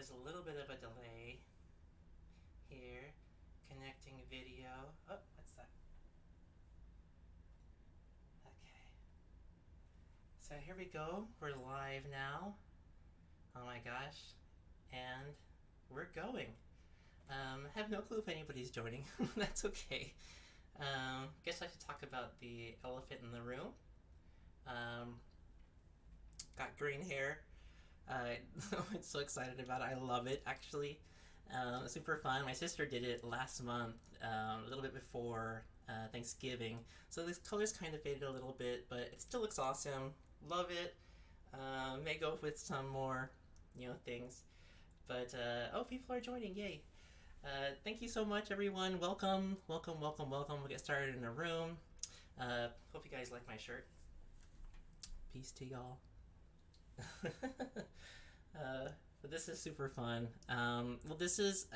there's a little bit of a delay here. Connecting video. Oh, what's that? Okay. So here we go. We're live now. Oh my gosh. And we're going. I have no clue if anybody's joining. That's okay. Guess I should talk about the elephant in the room. Um, got green hair. I'm so excited about it. I love it, actually. Super fun. My sister did it last month, a little bit before Thanksgiving. So the colors kind of faded a little bit, but it still looks awesome. Love it. May go with some more, things. But oh, people are joining! Yay! Thank you so much, everyone. Welcome, welcome, welcome, welcome. We'll get started in the room. Hope you guys like my shirt. Peace to y'all. But this is super fun. Well, this is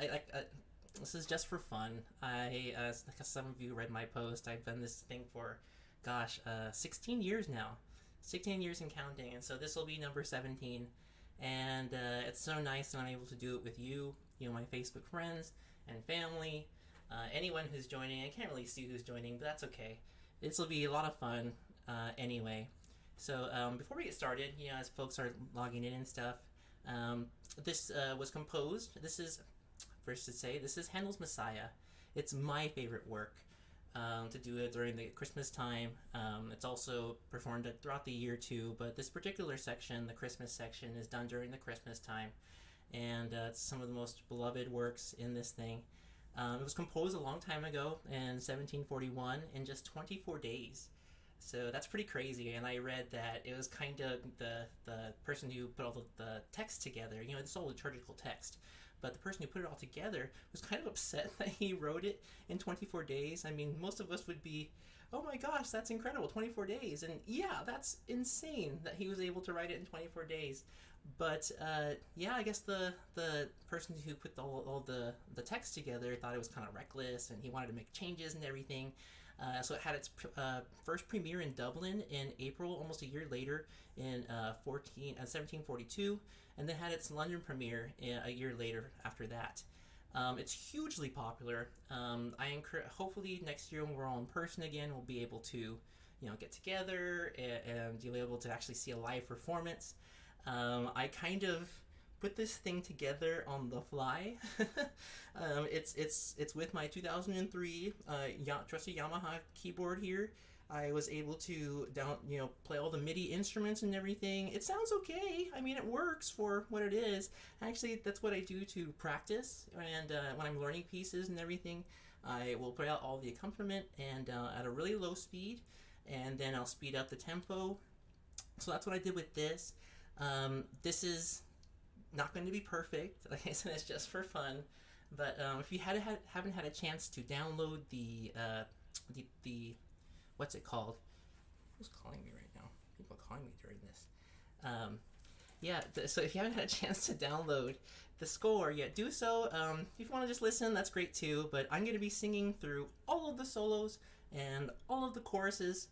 this is just for fun. Like some of you read my post, I've done this thing for, gosh, 16 years now, 16 years and counting, and so this will be number 17. And it's so nice that I'm able to do it with you, my Facebook friends and family, anyone who's joining. I can't really see who's joining, but that's okay. This will be a lot of fun anyway. So before we get started, as folks are logging in and stuff, this was composed. This is, first to say, this is Handel's Messiah. It's my favorite work to do it during the Christmas time. It's also performed throughout the year too, but this particular section, the Christmas section, is done during the Christmas time. And it's some of the most beloved works in this thing. It was composed a long time ago in 1741 in just 24 days. So that's pretty crazy, and I read that it was kind of the person who put all the text together. It's all liturgical text, but the person who put it all together was kind of upset that he wrote it in 24 days. I mean, most of us would be, oh my gosh, that's incredible, 24 days. And yeah, that's insane that he was able to write it in 24 days. But yeah, I guess the person who put all the text together thought it was kind of reckless, and he wanted to make changes and everything. So it had its first premiere in Dublin in April, almost a year later, in 1742, and then had its London premiere a year later after that. It's hugely popular. Hopefully next year when we're all in person again, we'll be able to, get together and you'll be able to actually see a live performance. I kind of put this thing together on the fly. It's with my 2003 trusty Yamaha keyboard here. I was able to play all the MIDI instruments and everything. It sounds okay. I mean, it works for what it is. Actually, that's what I do to practice. And when I'm learning pieces and everything, I will play out all the accompaniment and at a really low speed, and then I'll speed up the tempo. So that's what I did with this. This is not going to be perfect. Like I said, it's just for fun. But if you haven't had a chance to download the what's it called? Who's calling me right now? People are calling me during this. So if you haven't had a chance to download the score yet, do so. If you want to just listen, that's great too. But I'm going to be singing through all of the solos and all of the choruses.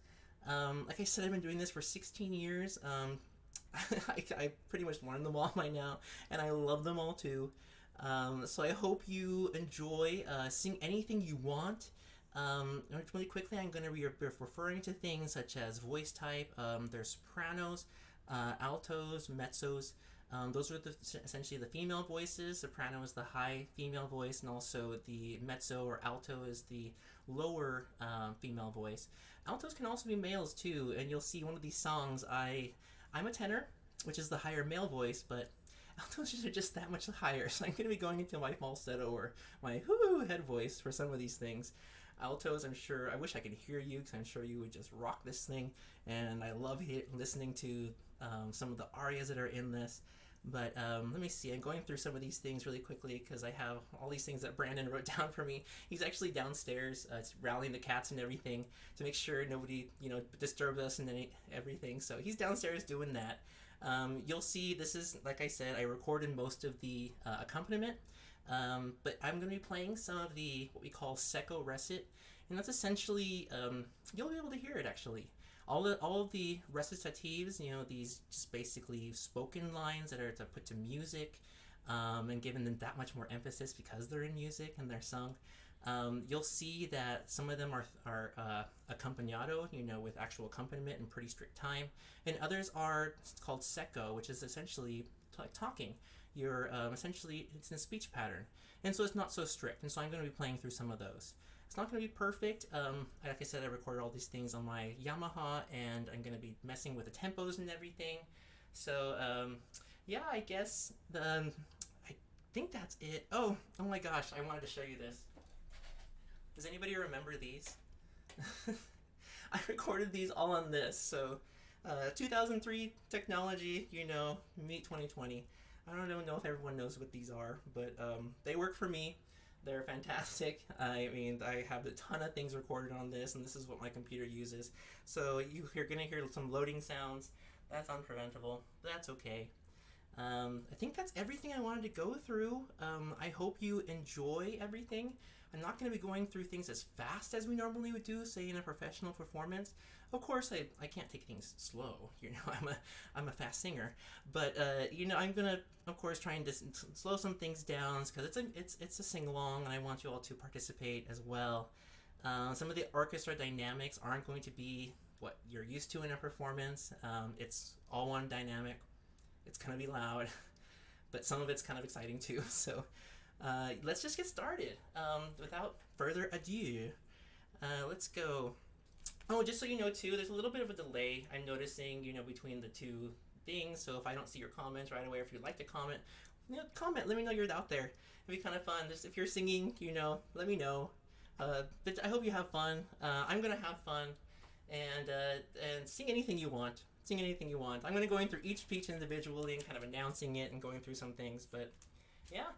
Like I said, I've been doing this for 16 years. I pretty much learned them all by now, and I love them all too. So I hope you enjoy. Sing anything you want. Really quickly, I'm going to be referring to things such as voice type. There's sopranos, altos, mezzos. Those are essentially the female voices. Soprano is the high female voice, and also the mezzo or alto is the lower female voice. Altos can also be males too, and you'll see one of these songs. I'm a tenor, which is the higher male voice, but altos are just that much higher, so I'm going to be going into my falsetto or my head voice for some of these things. Altos, I wish I could hear you, because I'm sure you would just rock this thing, and I love listening to some of the arias that are in this. But let me see, I'm going through some of these things really quickly because I have all these things that Brandon wrote down for me. He's actually downstairs rallying the cats and everything to make sure nobody disturbs us and everything. So he's downstairs doing that. You'll see this is, like I said, I recorded most of the accompaniment. But I'm going to be playing some of the what we call secco recit, and that's essentially you'll be able to hear it actually. All of the recitatives, these just basically spoken lines that are to put to music. and given them that much more emphasis because they're in music and they're sung. You'll see that some of them are accompagnado, with actual accompaniment and pretty strict time, and others are called secco, which is essentially like talking. You're essentially, it's in a speech pattern, and so it's not so strict. And so I'm going to be playing through some of those. It's not going to be perfect. Like I said, I recorded all these things on my Yamaha, and I'm going to be messing with the tempos and everything. So yeah, I guess I think that's it. Oh my gosh, I wanted to show you this. Does anybody remember these? I recorded these all on this. So 2003 technology, meet 2020. I don't even know if everyone knows what these are, but they work for me. They're fantastic. I mean, I have a ton of things recorded on this, and this is what my computer uses. So you're going to hear some loading sounds. That's unpreventable. That's okay. I think that's everything I wanted to go through. I hope you enjoy everything. I'm not going to be going through things as fast as we normally would do, say in a professional performance. Of course, I can't take things slow. I'm a fast singer, but I'm gonna, of course, trying to slow some things down because it's a sing along, and I want you all to participate as well. Some of the orchestra dynamics aren't going to be what you're used to in a performance. It's all one dynamic. It's gonna be loud, but some of it's kind of exciting too. So let's just get started. Without further ado, let's go. Oh, just so you know too, there's a little bit of a delay I'm noticing, between the two things. So if I don't see your comments right away, or if you'd like to comment, comment. Let me know you're out there. It'd be kind of fun. Just if you're singing, let me know. But I hope you have fun. I'm gonna have fun, and sing anything you want. Sing anything you want. I'm gonna going through each speech individually and kind of announcing it and going through some things. But yeah,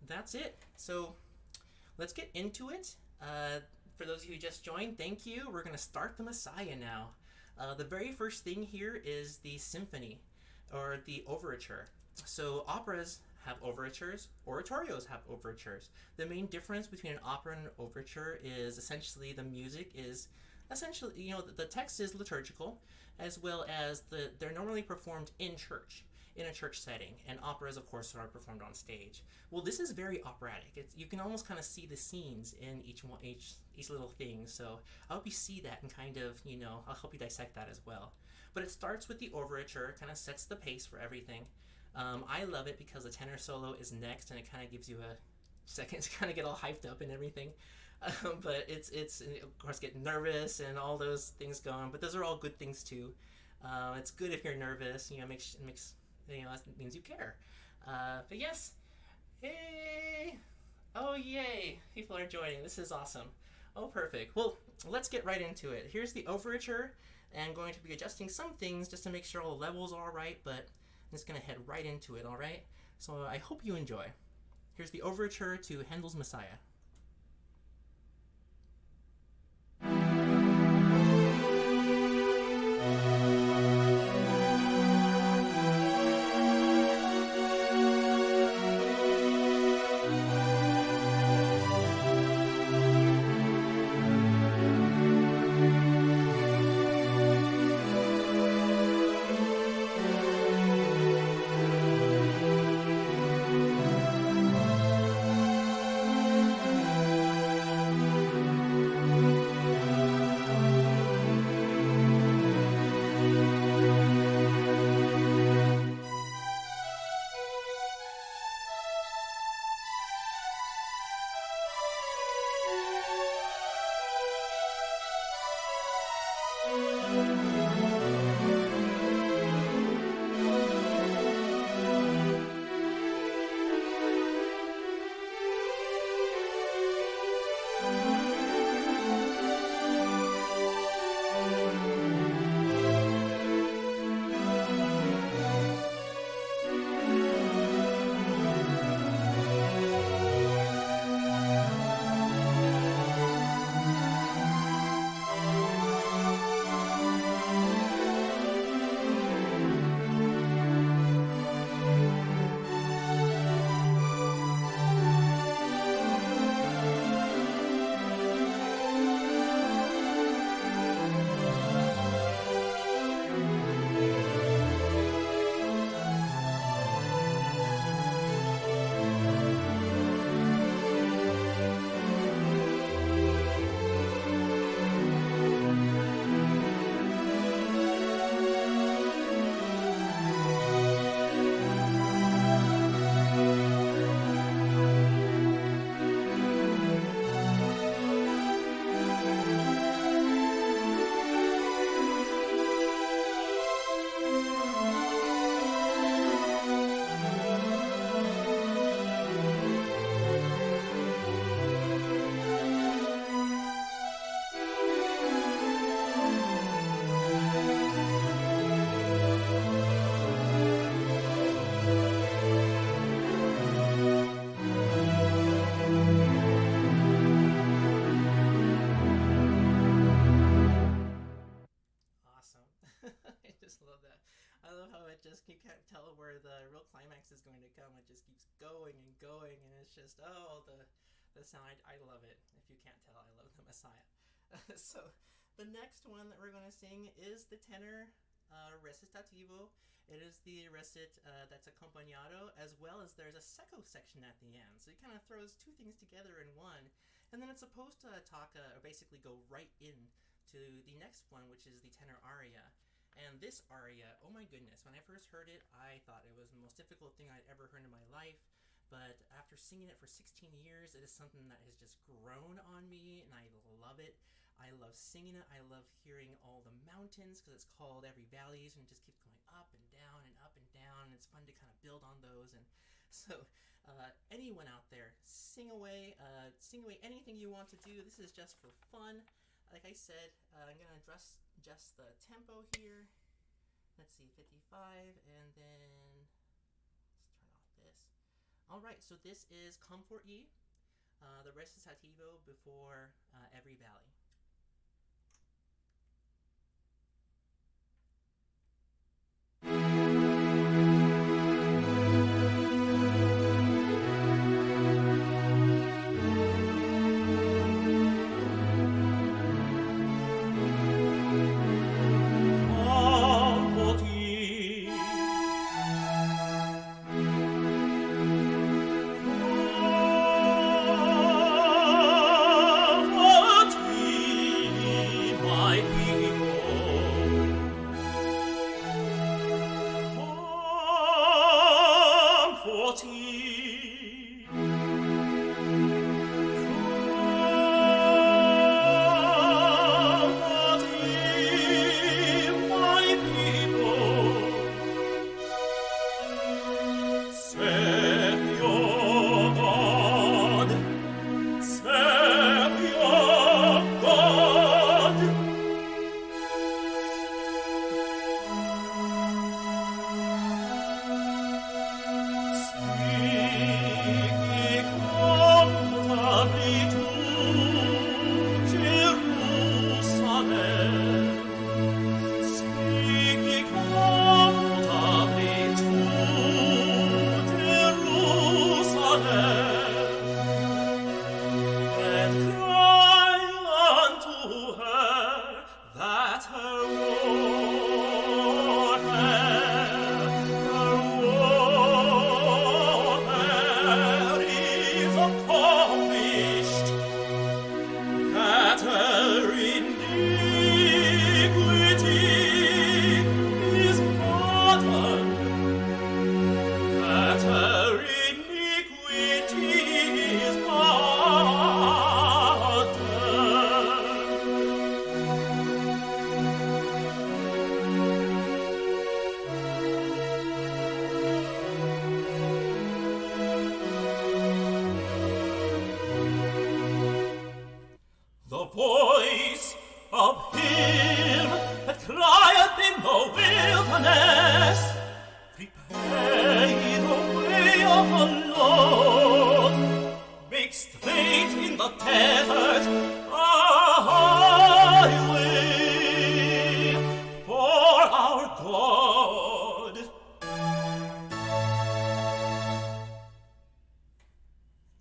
that's it. So let's get into it. For those of you who just joined, thank you. We're going to start the Messiah now. The very first thing here is the symphony, or the overture. So operas have overtures, oratorios have overtures. The main difference between an opera and an overture is essentially the music is essentially, the text is liturgical, as well as they're normally performed in church, in a church setting, and operas, of course, are performed on stage. Well, this is very operatic. You can almost kind of see the scenes in each little thing. So I hope you see that and kind of, I'll help you dissect that as well. But it starts with the overture, kind of sets the pace for everything. I love it because the tenor solo is next, and it kind of gives you a second to kind of get all hyped up and everything. But it's of course, get nervous and all those things going. But those are all good things too. It's good if you're nervous. It makes that means you care. But yes, hey, oh yay, people are joining. This is awesome. Oh, perfect. Well, let's get right into it. Here's the overture, and I'm going to be adjusting some things just to make sure all the levels are all right, but I'm just going to head right into it, all right? So I hope you enjoy. Here's the overture to Handel's Messiah. you can't tell where the real climax is going to come. It just keeps going and going, and it's just the sound. I love it. If you can't tell, I love the Messiah. So the next one that we're going to sing is the tenor recitativo. It is the recit that's accompagnato, as well as there's a secco section at the end. So it kind of throws two things together in one, and then it's supposed to talk or basically go right in to the next one, which is the tenor aria. And this aria, oh my goodness, when I first heard it, I thought it was the most difficult thing I'd ever heard in my life. But after singing it for 16 years, it is something that has just grown on me, and I love it. I love singing it. I love hearing all the mountains, because it's called Every Valleys, and it just keeps going up and down and up and down. And it's fun to kind of build on those. And so anyone out there, sing away anything you want to do. This is just for fun. Like I said, I'm going to adjust the tempo here. Let's see, 55, and then let's turn off this. All right, so this is Comfort Ye, the recitativo before Every Valley.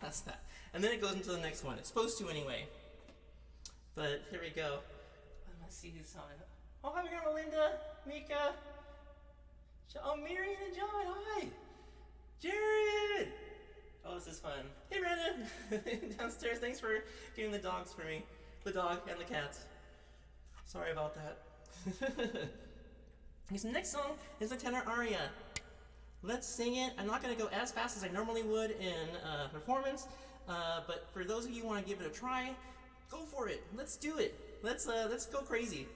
That's that. And then it goes into the next one. It's supposed to anyway. But here we go. Let's see who's on it. Oh, hi, we got Melinda, Mika, Miriam and John. Hi. Jared. Oh, this is fun. Hey, Brandon. Downstairs. Thanks for getting the dogs for me. The dog and the cats. Sorry about that. This next song is the tenor aria. Let's sing it. I'm not going to go as fast as I normally would in performance, but for those of you who want to give it a try, go for it. Let's do it. Let's go crazy.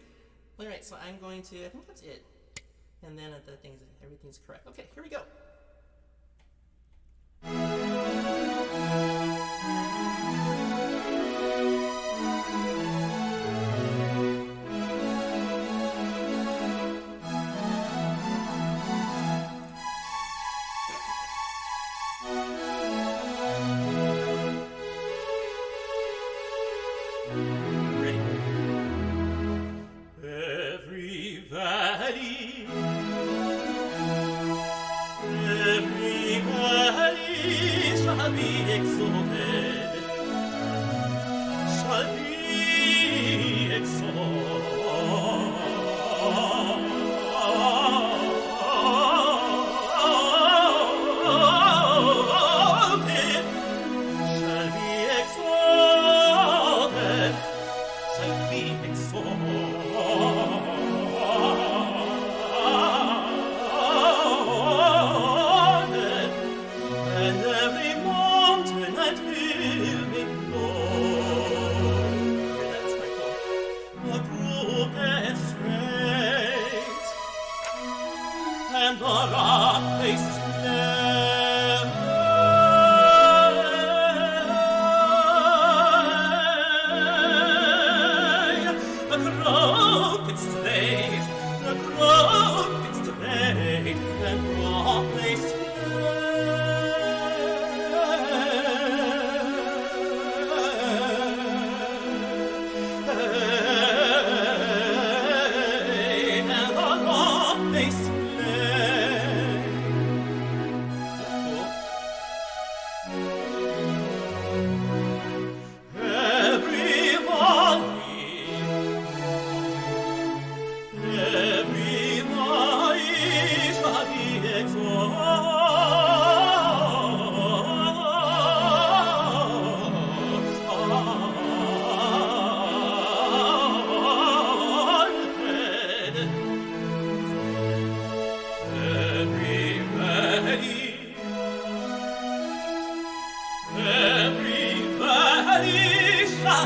All right, so I'm going to. I think that's it, and then everything's correct. Okay, here we go.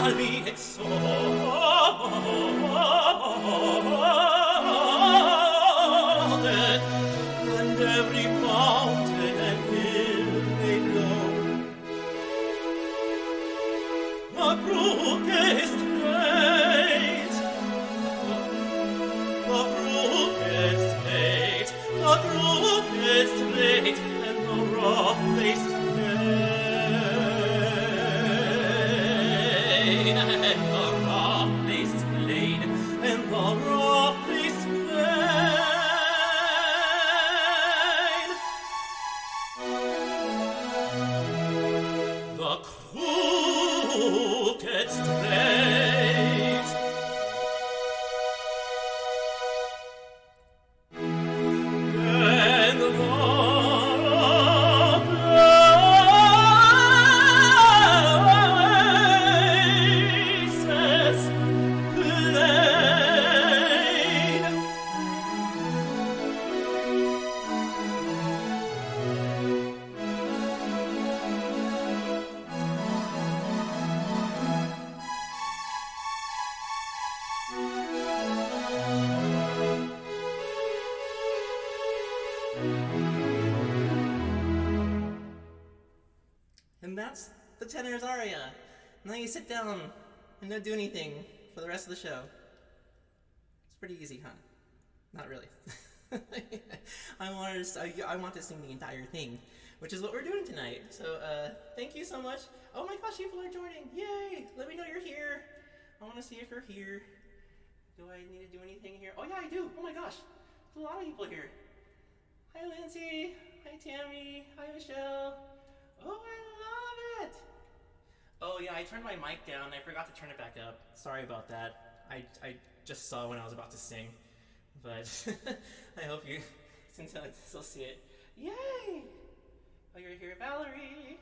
salvi exalted, and every mountain and hill made low. The brook is straight, the brook is straight, the brook is straight, and the rough place is plain, and the rough place is plain, and the rough place is plain. The crooked straight, and the rough places plain. And that's the tenor's aria. Now you sit down and don't do anything for the rest of the show. It's pretty easy, huh? Not really. I want to sing the entire thing, which is what we're doing tonight. So thank you so much. Oh my gosh, people are joining! Yay! Let me know you're here. I want to see if you're here. Do I need to do anything here? Oh yeah, I do. Oh my gosh, there's a lot of people here. Hi Lindsay. Hi Tammy. Hi Michelle. Oh, I love it! Oh yeah, I turned my mic down. I forgot to turn it back up. Sorry about that. I just saw when I was about to sing. But I hope you can still see it. Yay! Oh, you're here, Valerie,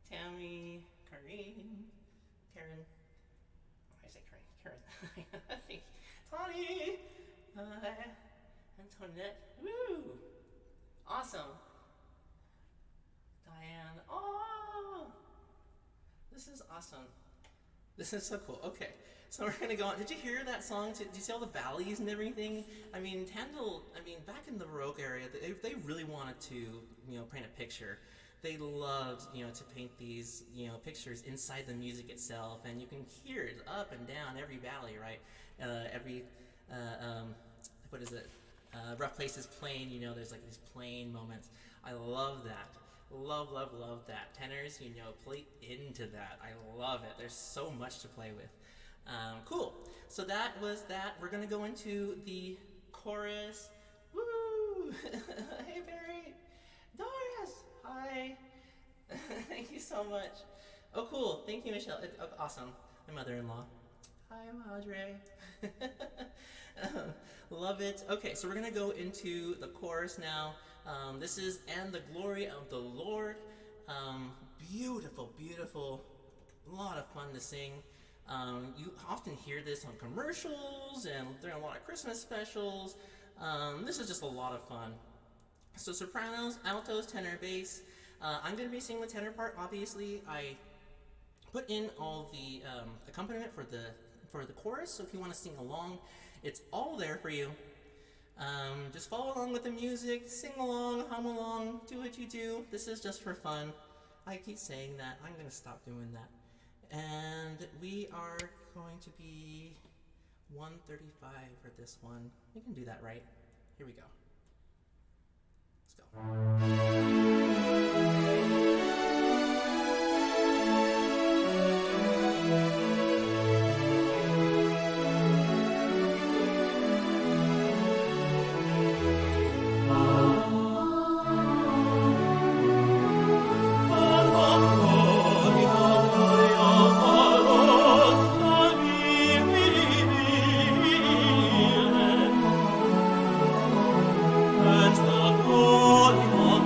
Tammy, Karen. I say Karen. Thank you. Tawny, Antoinette. Woo! Awesome. Diane. Oh! This is awesome. This is so cool. Okay, so we're gonna go on. Did you hear that song? Did you see all the valleys and everything? I mean, Handel, back in the Baroque area, they really wanted to, paint a picture. They loved, to paint these, pictures inside the music itself, and you can hear it up and down every valley, right? What is it? Rough Places Plain, there's like these plain moments. I love that. Love that. Tenors, play into that. I love it. There's so much to play with. Cool. So that was that. We're going to go into the chorus. Woo! Hey, Barry. Doris! Hi. Thank you so much. Oh, cool. Thank you, Michelle. Awesome. My mother-in-law. Hi, Madre. Love it. Okay, so we're going to go into the chorus now. This is "And the Glory of the Lord." Beautiful, beautiful. A lot of fun to sing. You often hear this on commercials and during a lot of Christmas specials. This is just a lot of fun. So sopranos, altos, tenor, bass. I'm going to be singing the tenor part. Obviously, I put in all the accompaniment for the chorus. So if you want to sing along, it's all there for you. Just follow along with the music, sing along, hum along, do what you do. This is just for fun. I keep saying that. I'm going to stop doing that. And we are going to be 135 for this one. We can do that, right? Here we go. Let's go. And the glory of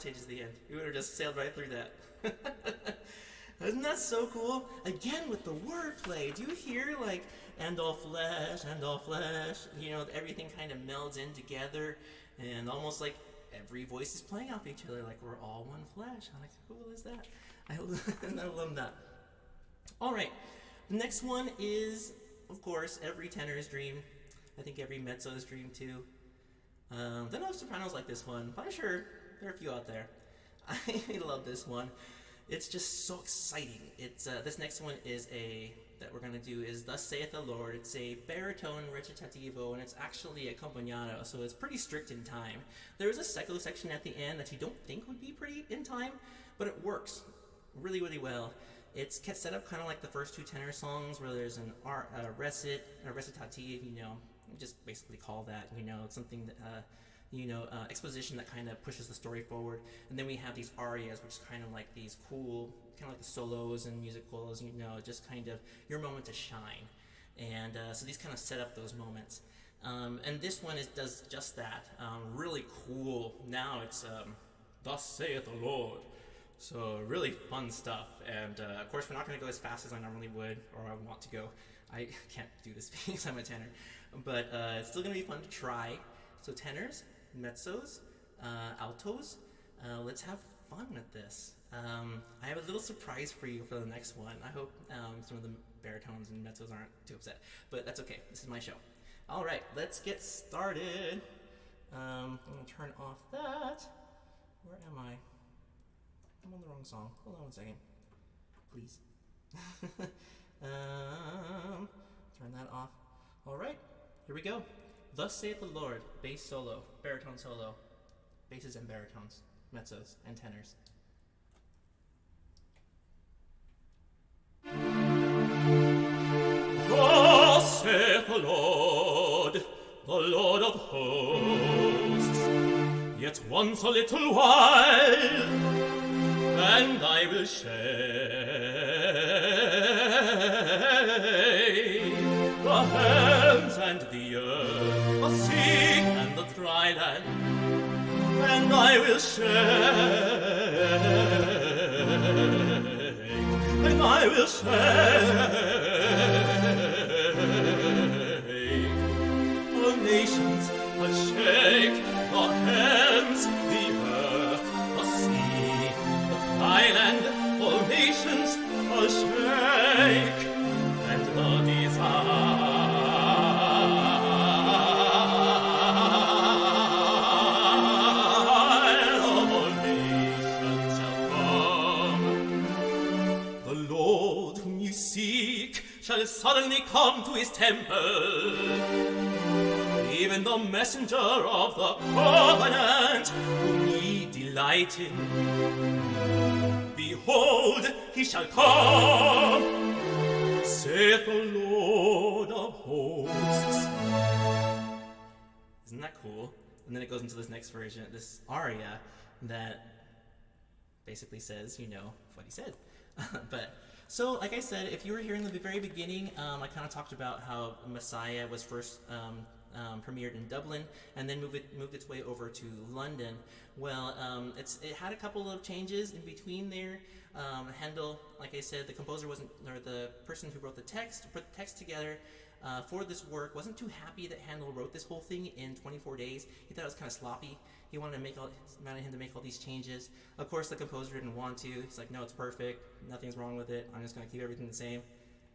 voltage is the end. You would have just sailed right through that. Isn't that so cool? Again, with the wordplay, do you hear like, and all flesh, you know, everything kind of melds in together, and almost like every voice is playing off each other, like we're all one flesh. I'm like, how cool is that? I love that. All right, the next one is, of course, every tenor's dream. I think every mezzo's dream too. Don't know if sopranos like this one, but I'm sure there are a few out there. I love this one. It's just so exciting. It's this next one is that we're gonna do is "Thus saith the Lord." It's a baritone recitativo, and it's actually accompagnato, so it's pretty strict in time. There is a secco section at the end that you don't think would be pretty in time, but it works really, really well. It's set up kind of like the first two tenor songs, where there's a recitative, you know, just basically call that, you know, something that, exposition that kind of pushes the story forward. And then we have these arias, which is kind of like these cool, kind of like the solos and musicals, you know, just kind of your moment to shine. And so these kind of set up those moments. And this one does just that. Really cool. Now it's, "Thus saith the Lord." So really fun stuff. And of course, we're not going to go as fast as I normally would, or I want to go. I can't do this because I'm a tenor. But it's still going to be fun to try. So tenors, mezzos, altos, let's have fun with this. I have a little surprise for you for the next one. I hope some of the baritones and mezzos aren't too upset. But that's okay. This is my show. All right, let's get started. I'm going to turn off that. Where am I? I'm on the wrong song. Hold on one second. Please. Turn that off. All right, here we go. "Thus saith the Lord," bass solo, baritone solo, basses and baritones, mezzos and tenors. Thus saith the Lord of hosts, "Yet once a little while, and I will shake the heavens and the earth, the sea and the dry land, and I will shake, and I will shake the nations, I'll shake the heavens, the earth, the sea, the dry land, all nations, I'll shake, and the desire of all nations shall come. The Lord whom you seek shall suddenly come to his temple, even the messenger of the covenant whom ye delight in. Behold, he shall come, saith the Lord of hosts. Isn't that cool? And then it goes into this next version, this aria that basically says, you know, what he said. But so, like I said, if you were here in the very beginning, I kind of talked about how Messiah was first premiered in Dublin and then moved its way over to London. Well, it had a couple of changes in between there. Handel, like I said, the composer wasn't, or the person who wrote the text, put the text together for this work, wasn't too happy that Handel wrote this whole thing in 24 days. He thought it was kind of sloppy. He wanted him to make all these changes. Of course, the composer didn't want to. He's like, no, it's perfect. Nothing's wrong with it. I'm just going to keep everything the same.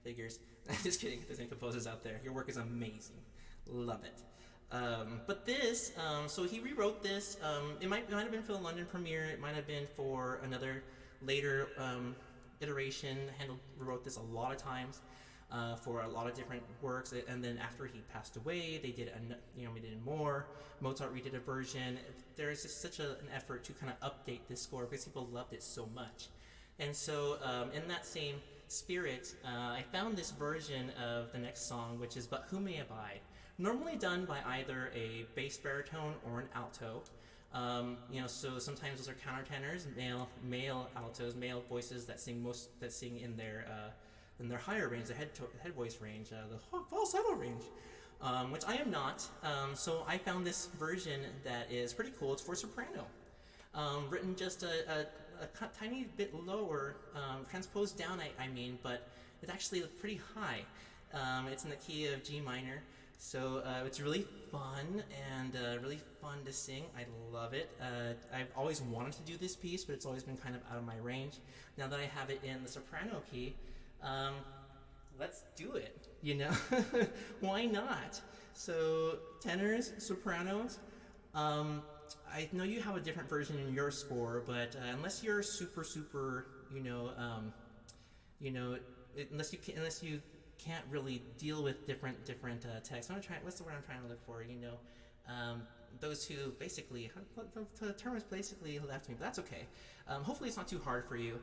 Figures. Just kidding. There's any composers out there. Your work is amazing. Love it. But this, so he rewrote this. It might have been for the London premiere. It might have been for another later iteration. Handel wrote this a lot of times for a lot of different works. And then after he passed away, they did we did more. Mozart redid a version. There's just such an effort to kind of update this score because people loved it so much. And so in that same spirit, I found this version of the next song, which is "But Who May Abide," normally done by either a bass baritone or an alto. So sometimes those are countertenors, male altos, male voices that sing in their higher range, the head voice range, the falsetto range, which I am not. So I found this version that is pretty cool. It's for soprano. written just a tiny bit lower, transposed down, I mean, but it's actually pretty high. It's in the key of G minor, so it's really fun and really fun to sing. I love it. I've always wanted to do this piece, but it's always been kind of out of my range. Now that I have it in the soprano key, let's do it, you know? Why not? So, tenors, sopranos, I know you have a different version in your score, but unless you're super, unless you can't really deal with different texts. What's the word I'm trying to look for? Those who basically, the term is basically left me, but that's okay. Hopefully it's not too hard for you.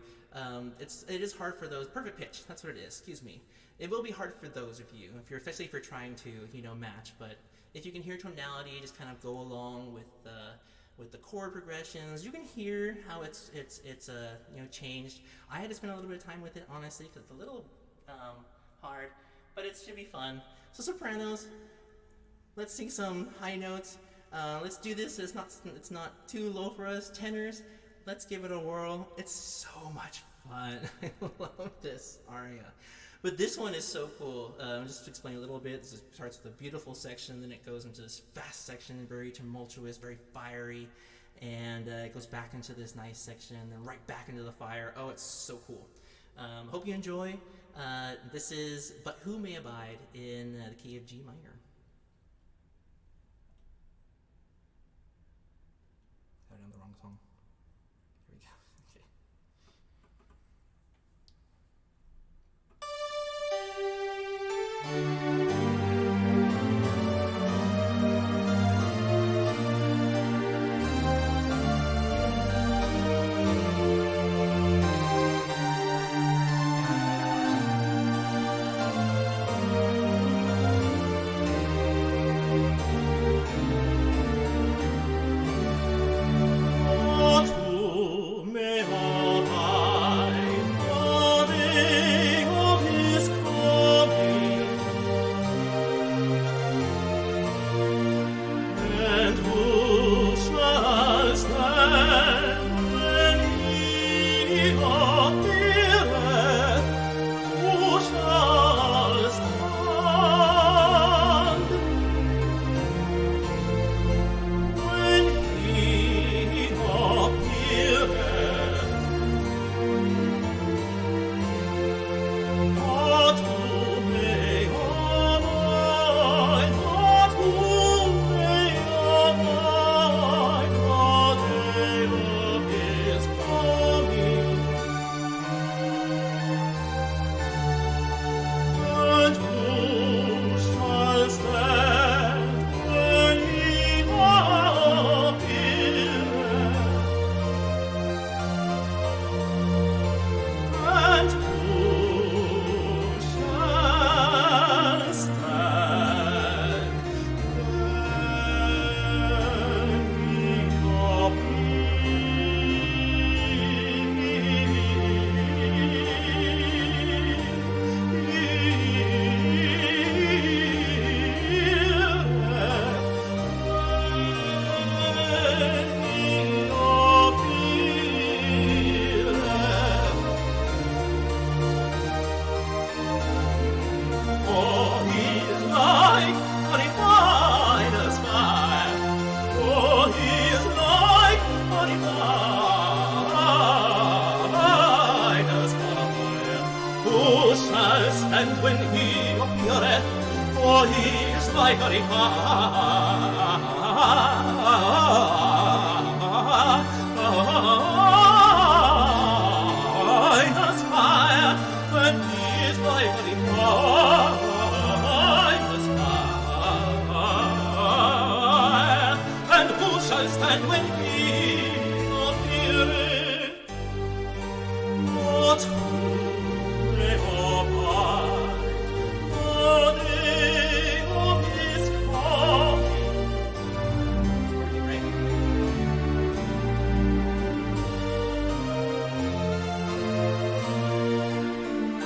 It is hard for those, perfect pitch, that's what it is, excuse me. It will be hard for those of you, especially if you're trying to, match, but if you can hear tonality, just kind of go along with the chord progressions. You can hear how it's changed. I had to spend a little bit of time with it, honestly, because it's a little hard, but it should be fun. So sopranos, let's sing some high notes. Let's do this. It's not too low for us. Tenors, let's give it a whirl. It's so much fun. I love this aria. But this one is so cool. Just to explain a little bit, this starts with a beautiful section, then it goes into this fast section, very tumultuous, very fiery, and it goes back into this nice section, and then right back into the fire. Oh, it's so cool. Hope you enjoy. This is But Who May Abide in the key of G minor. I done the wrong song. Here we go. Okay. And when he appeareth, for he is like a refiner's fire, when he is like a refiner's fire. And who shall stand when he appeareth? But who may abide the day of his coming?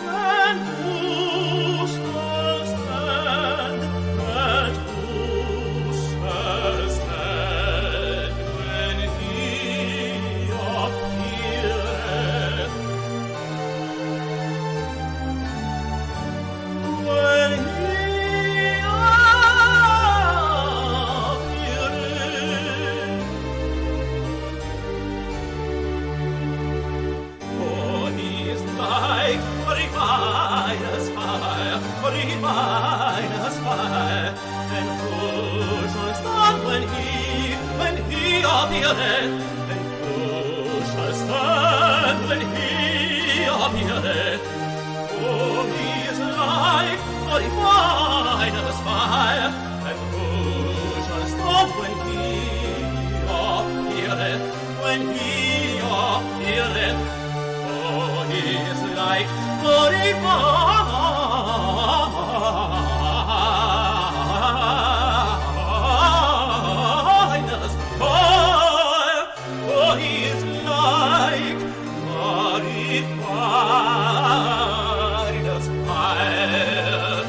And who shall stand? And who shall stand when appeareth? And who shall stand when he appeareth? Oh, he is like a refiner's fire. And who shall stand when he appeareth? When he appeareth? Oh, he is like a refiner's fire. Oh, he is like a refiner's fire.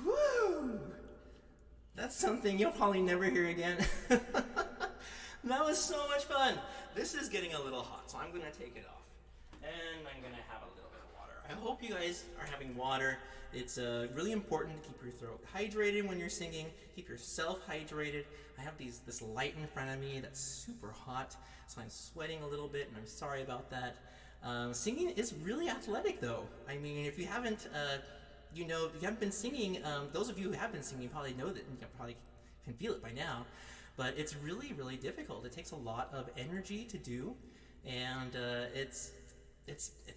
Woo! That's something you'll probably never hear again. That was so much fun. This is getting a little hot, so I'm going to take it off. And I'm going to have a little bit of water. I hope you guys are having water. It's really important to keep your throat hydrated when you're singing. Keep yourself hydrated. I have this light in front of me that's super hot, so I'm sweating a little bit, and I'm sorry about that. Singing is really athletic, though. I mean, if you haven't, if you haven't been singing, those of you who have been singing probably know that, you probably can feel it by now. But it's really, really difficult. It takes a lot of energy to do, and it's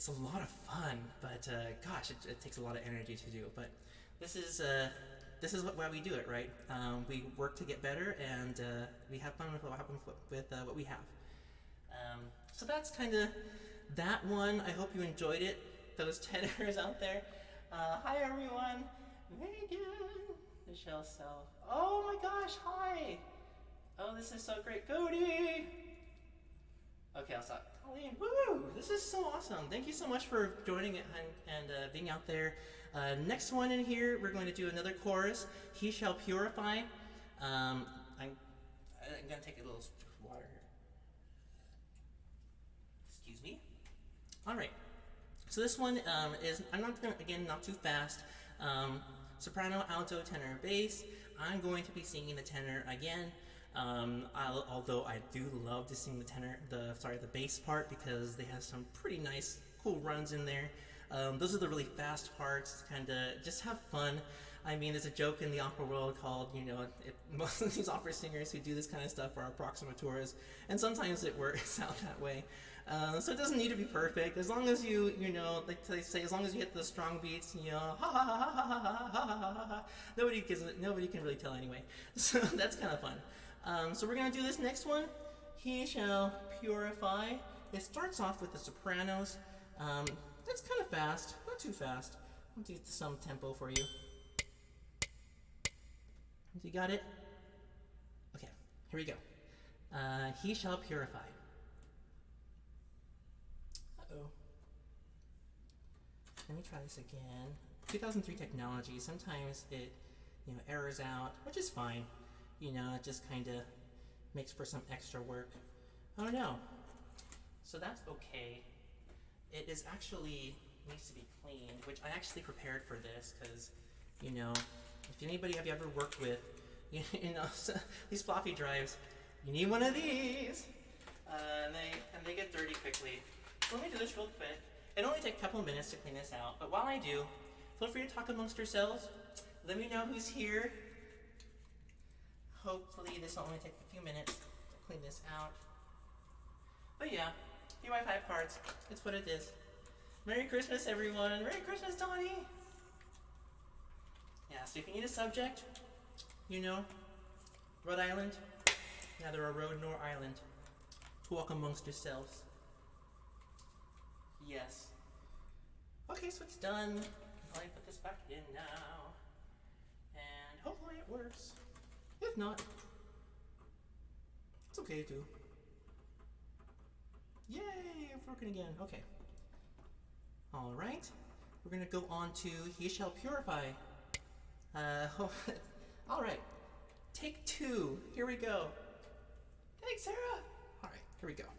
a lot of fun. But gosh, it takes a lot of energy to do. But this is why we do it, right? We work to get better, and we have fun with what we have. So that's kind of that one. I hope you enjoyed it. Those tenors out there. Hi everyone, Megan, Michelle Self. Oh my gosh, hi. Oh, this is so great, Cody. Okay, I'll stop. Colleen, woo! This is so awesome. Thank you so much for joining it and being out there. Next one in here, we're going to do another chorus. He shall purify. I'm going to take a little sip of water here. Excuse me. All right. So this one is, I'm not going to, again, not too fast. Soprano, alto, tenor, bass. I'm going to be singing the tenor again. Although I do love to sing the bass part, because they have some pretty nice, cool runs in there. Those are the really fast parts, kind of just have fun. I mean, there's a joke in the opera world called, most of these opera singers who do this kind of stuff are approximateurs, and sometimes it works out that way. So it doesn't need to be perfect, as long as you like they say, as long as you hit the strong beats, ha ha ha ha ha ha ha ha. Nobody can really tell anyway. So that's kind of fun. So we're gonna do this next one. He shall purify. It starts off with the sopranos. That's kind of fast, not too fast. I'll do some tempo for you. You got it? Okay, here we go. He shall purify. Uh-oh. Let me try this again. 2003 technology, sometimes it, errors out, which is fine. It just kind of makes for some extra work. Oh no. So that's okay. It is actually needs to be cleaned, which I actually prepared for this because, if anybody have you ever worked with, these floppy drives, you need one of these, and they get dirty quickly. So let me do this real quick. It only takes a couple of minutes to clean this out, but while I do, feel free to talk amongst yourselves. Let me know who's here. Hopefully this will only take a few minutes to clean this out. But yeah, DY5 cards, it's what it is. Merry Christmas, everyone. Merry Christmas, Donnie. Yeah, so if you need a subject, Rhode Island, neither a road nor island. Walk amongst yourselves. Yes. Okay, so it's done. I'll put this back in now. And hopefully it works. If not, it's okay too. Yay, it's working again. Okay. All right. We're going to go on to He Shall Purify. All right. Take 2. Here we go. Thanks, Sarah. All right, here we go.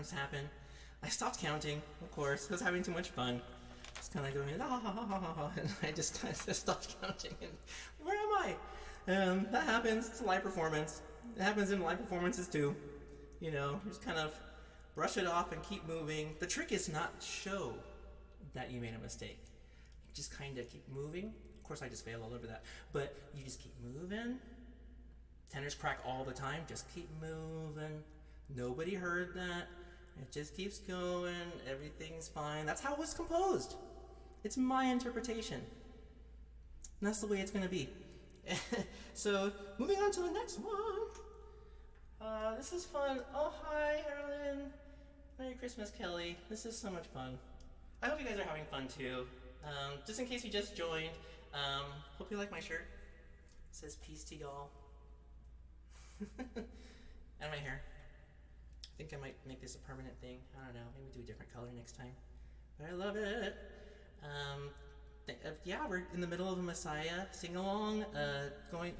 times happen. I stopped counting, of course. I was having too much fun. Just kind of going, ah, ha, ha, ha, ha, ha, and I just kind of stopped counting. And where am I? That happens. It's a live performance. It happens in live performances too. You know, just kind of brush it off and keep moving. The trick is not show that you made a mistake. You just kind of keep moving. Of course, I just failed all over that. But you just keep moving. Tenors crack all the time. Just keep moving. Nobody heard that. It just keeps going. Everything's fine. That's how it was composed. It's my interpretation. And that's the way it's going to be. So, moving on to the next one. This is fun. Oh, hi, Harlan. Merry Christmas, Kelly. This is so much fun. I hope you guys are having fun too. Just in case you just joined, hope you like my shirt. It says peace to y'all. And my hair. I think I might make this a permanent thing. I don't know. Maybe do a different color next time. But I love it. Yeah, we're in the middle of a Messiah sing-along.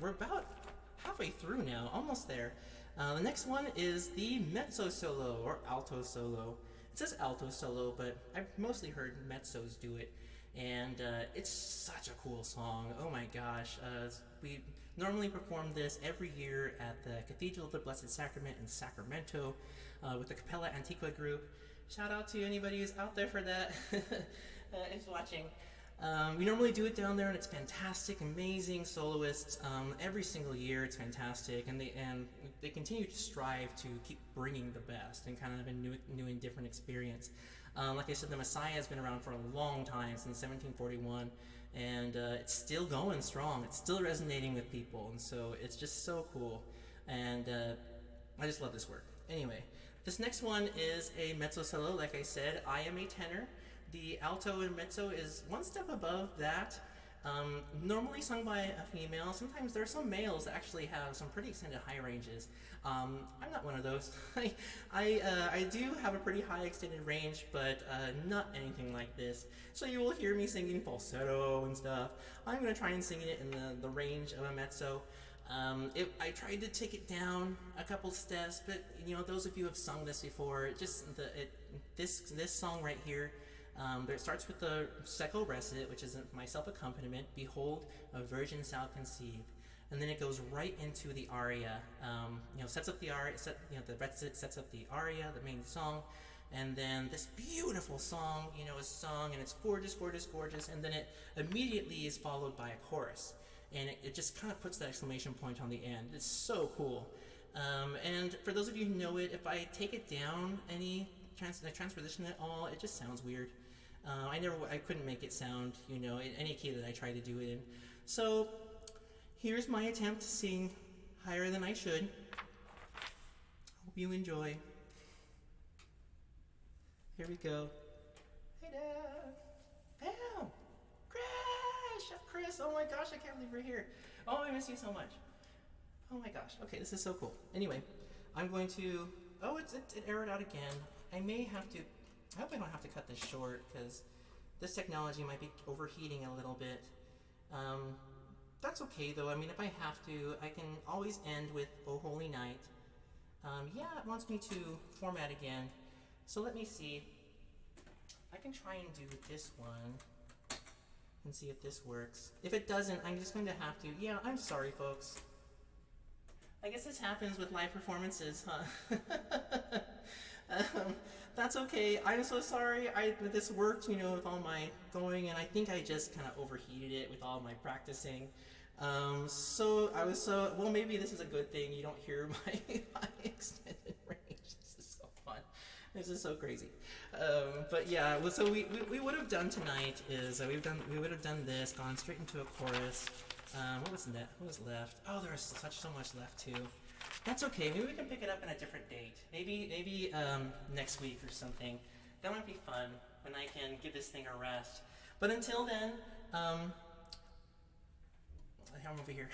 We're about halfway through now. Almost there. The next one is the mezzo solo or alto solo. It says alto solo, but I've mostly heard mezzos do it. And it's such a cool song. Oh my gosh. We normally perform this every year at the Cathedral of the Blessed Sacrament in Sacramento with the Capella Antiqua group. Shout out to anybody who's out there for that is watching. We normally do it down there, and it's fantastic, amazing soloists. Every single year, it's fantastic, and they continue to strive to keep bringing the best and kind of a new and different experience. Like I said, the Messiah has been around for a long time, since 1741, and it's still going strong. It's still resonating with people, and so it's just so cool. And I just love this work. Anyway, this next one is a mezzo solo. Like I said, I am a tenor. The alto and mezzo is one step above that. Normally sung by a female. Sometimes there are some males that actually have some pretty extended high ranges. I'm not one of those. I do have a pretty high extended range, but not anything like this. So you will hear me singing falsetto and stuff. I'm going to try and sing it in the range of a mezzo. I tried to take it down a couple steps, but you know, those of you who have sung this before, this song right here. It starts with the secco recit, which is my self-accompaniment. Behold, a virgin shall conceive, and then it goes right into the aria. Sets up the aria. The recit sets up the aria, the main song, and then this beautiful song, is sung, and it's gorgeous, gorgeous, gorgeous, and then it immediately is followed by a chorus, and it just kind of puts that exclamation point on the end. It's so cool. And for those of you who know it, if I take it down transposition at all, it just sounds weird. I couldn't make it sound, in any key that I tried to do it in. So here's my attempt to sing higher than I should. Hope you enjoy. Here we go. Hey Dad. Bam! Chef Chris. Oh my gosh, I can't believe we're here. Oh, I miss you so much. Oh my gosh. Okay, this is so cool. Anyway, I'm going to... Oh, it errored out again. I hope I don't have to cut this short, because this technology might be overheating a little bit. That's okay though. I mean, if I have to, I can always end with O Holy Night. Yeah, it wants me to format again. So let me see. I can try and do this one and see if this works. If it doesn't, I'm just going to have to. Yeah, I'm sorry, folks. I guess this happens with live performances, huh? That's okay. I'm so sorry. This worked, with all my going, and I think I just kind of overheated it with all my practicing. Well, maybe this is a good thing. You don't hear my extended range. This is so fun. This is so crazy. But yeah, so we would have done tonight is we would have done this, gone straight into a chorus. What was left? Oh, there's so much left too. That's okay. Maybe we can pick it up in a different date. Maybe next week or something. That might be fun when I can give this thing a rest. But until then, I'm over here.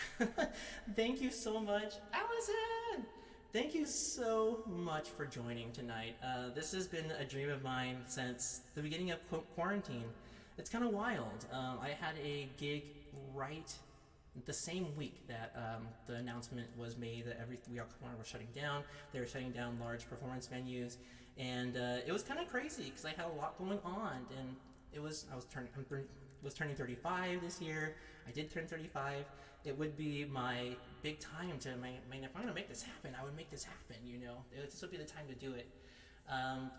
Thank you so much, Allison. Thank you so much for joining tonight. This has been a dream of mine since the beginning of quarantine. It's kind of wild. I had a gig right the same week that the announcement was made that we all were shutting down. They were shutting down large performance venues, and it was kind of crazy because I had a lot going on, and was turning 35 this year. I did turn 35. It would be my big time to if I'm gonna make this happen, I would make this happen. This would be the time to do it.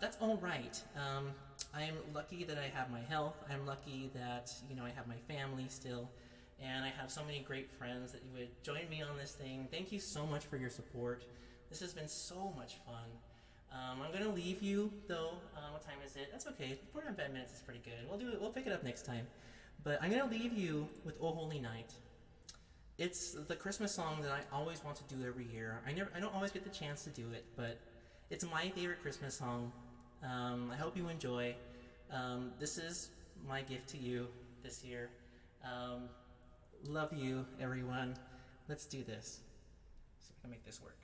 That's all right. I'm lucky that I have my health. I'm lucky that I have my family still, and I have so many great friends that you would join me on this thing. Thank you so much for your support. This has been so much fun. I'm gonna leave you though. What time is it? That's okay. 45 minutes is pretty good. We'll pick it up next time. But I'm gonna leave you with "O Holy Night." It's the Christmas song that I always want to do every year. I don't always get the chance to do it, but it's my favorite Christmas song. I hope you enjoy. This is my gift to you this year. Love you, everyone. Let's do this. See if I can make this work.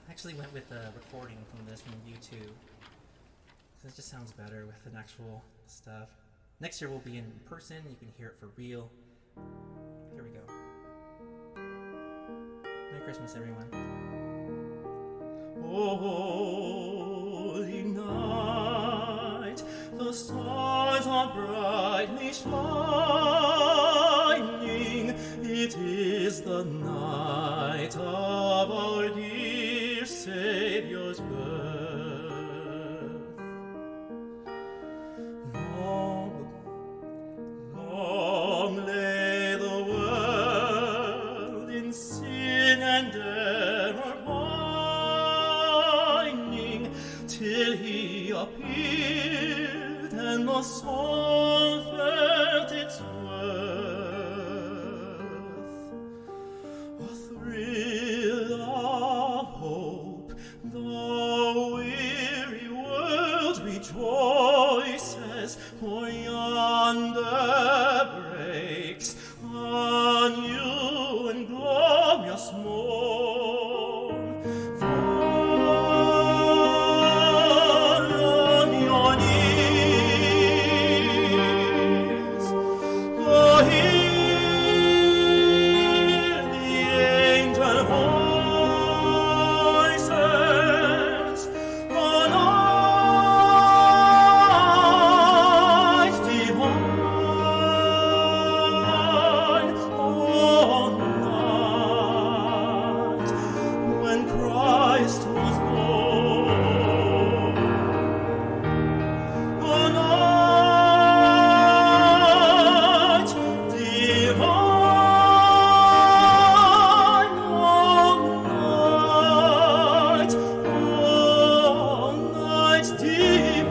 I actually went with a recording from this from YouTube. It just sounds better with an actual stuff. Next year we'll be in person. You can hear it for real. Here we go. Merry Christmas, everyone. Holy night, the stars are brightly shining. It is the night of our dear Saviour's birth. Long lay the world in sin and error pining, till he appeared and the soul felt its worth. A thrill of hope, the weary world rejoices, for yonder breaks a new and glorious morn. Fall on your knees, oh, hear the angel voices on night divine, on night when Christ was born, on night divine, on night divine.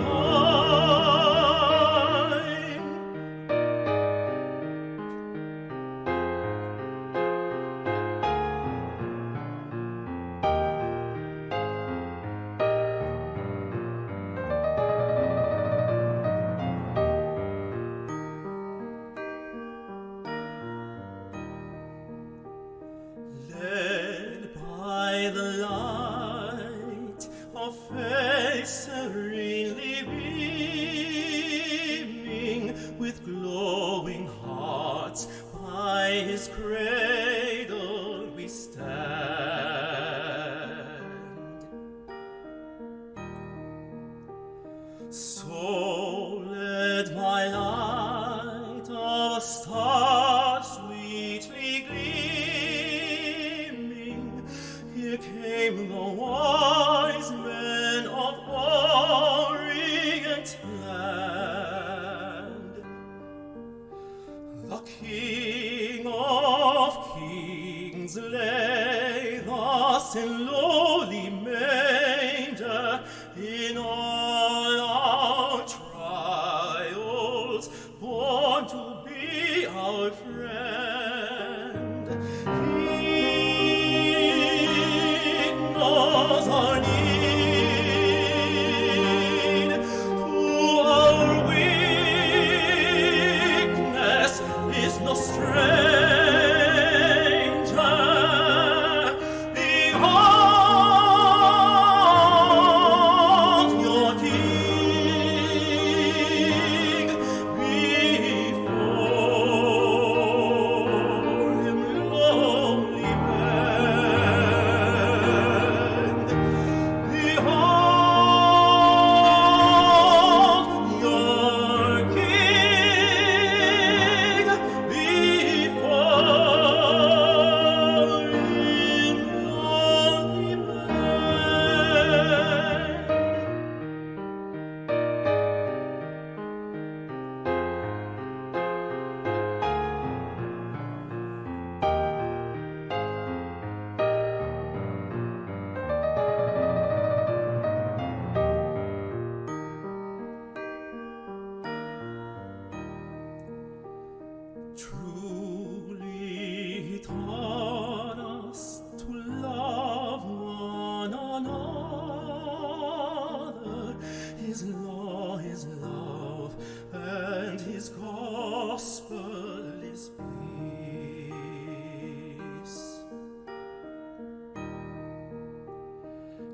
Led by the light of faith serenely beaming, with glowing hearts by his cradle we stand. So led by light of a star sweetly gleaming, here came the wise men of Orient land. The King of Kings lay thus in lowly manger, in all our trials, born to be our friend. He knows our need, to our weakness is no stranger. Behold,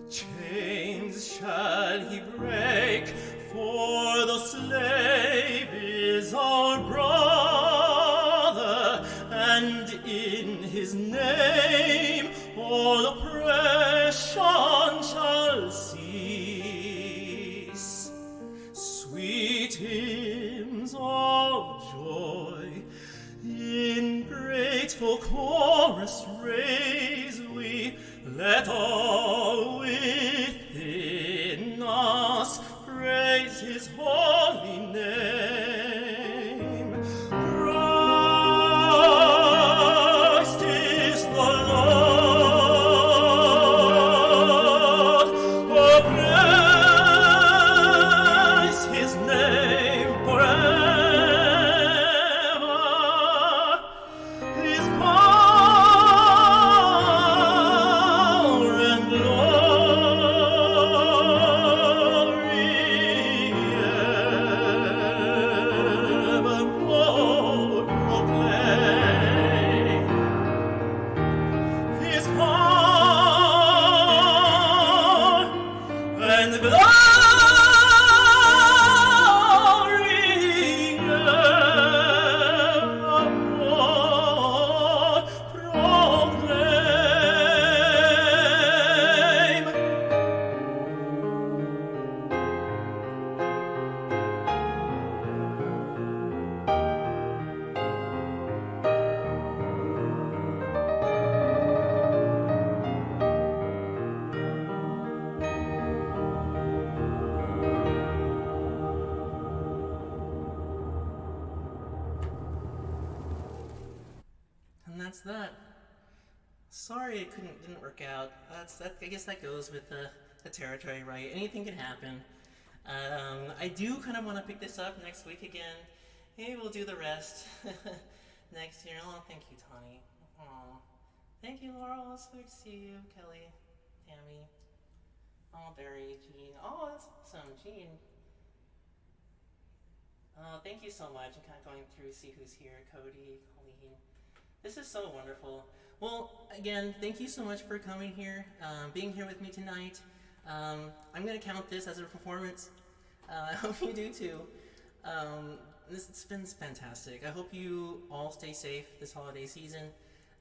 Chains shall he break, for the slave is our brother, and in his name all oppression shall cease. Sweet hymns of joy in grateful chorus raise we, let all within us praise his holy name. Christ is the Lord. Oh, praise his name forever. His power and glory evermore proclaim. His power and glory evermore proclaim. And that's that. Sorry it didn't work out. I guess that goes with the territory, right? Anything can happen. I do kind of want to pick this up next week again. Maybe we'll do the rest next year. Oh, thank you, Tawny. Oh, thank you, Laurel. It's good to see you, Kelly, Tammy. Oh, Barry, Jean. Oh, that's awesome, Jean. Oh, thank you so much. I'm kind of going through, see who's here. Cody, Colleen. This is so wonderful. Well, again, thank you so much for coming here, being here with me tonight. I'm going to count this as a performance. I hope you do too. It's been fantastic. I hope you all stay safe this holiday season.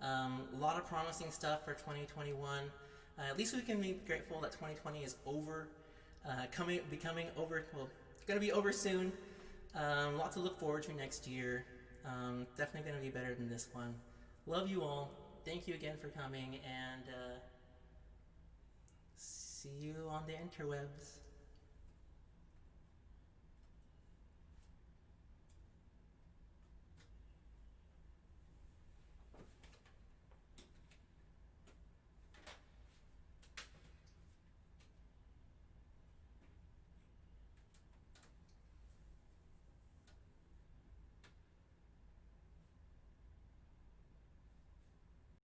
A lot of promising stuff for 2021. At least we can be grateful that 2020 is over. Becoming over. Well, it's going to be over soon. Lot to look forward to next year. Definitely going to be better than this one. Love you all. Thank you again for coming, and see you on the interwebs.